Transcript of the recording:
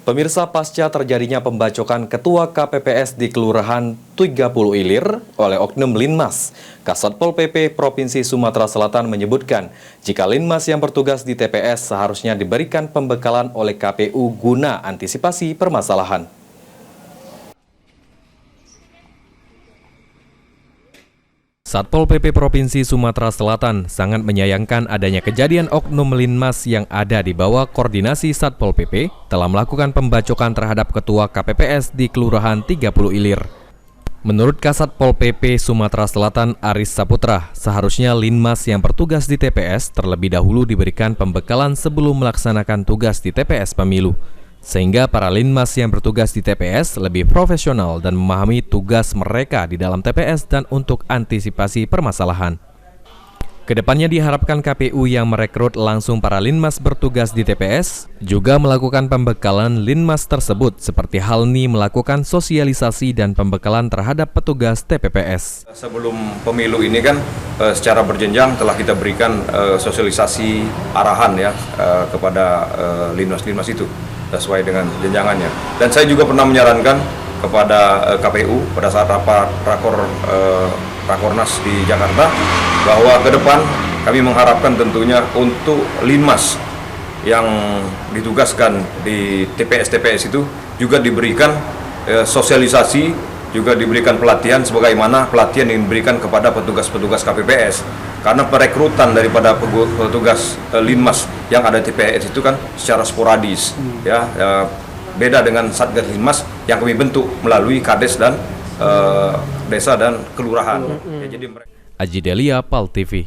Pemirsa, pasca terjadinya pembacokan Ketua KPPS di Kelurahan 30 Ilir oleh oknum Linmas, Kasatpol PP Provinsi Sumatera Selatan menyebutkan jika Linmas yang bertugas di TPS seharusnya diberikan pembekalan oleh KPU guna antisipasi permasalahan. Satpol PP Provinsi Sumatera Selatan sangat menyayangkan adanya kejadian oknum Linmas yang ada di bawah koordinasi Satpol PP telah melakukan pembacokan terhadap Ketua KPPS di Kelurahan 30 Ilir. Menurut Kasatpol PP Sumatera Selatan Aris Saputra, seharusnya Linmas yang bertugas di TPS terlebih dahulu diberikan pembekalan sebelum melaksanakan tugas di TPS Pemilu, sehingga para Linmas yang bertugas di TPS lebih profesional dan memahami tugas mereka di dalam TPS dan untuk antisipasi permasalahan. Kedepannya diharapkan KPU yang merekrut langsung para Linmas bertugas di TPS juga melakukan pembekalan Linmas tersebut seperti halnya melakukan sosialisasi dan pembekalan terhadap petugas TPPS. Sebelum pemilu ini kan secara berjenjang telah kita berikan sosialisasi arahan ya kepada Linmas-Linmas itu sesuai dengan jenjangannya. Dan saya juga pernah menyarankan kepada KPU pada saat rapat Rakornas di Jakarta bahwa ke depan kami mengharapkan tentunya untuk Linmas yang ditugaskan di TPS-TPS itu juga diberikan sosialisasi, juga diberikan pelatihan sebagaimana pelatihan yang diberikan kepada petugas-petugas KPPS. Karena perekrutan daripada petugas Linmas yang ada di TPS itu kan secara sporadis, beda dengan Satgas Linmas yang kami bentuk melalui Kades dan desa dan kelurahan. Aji Delia, PAL TV.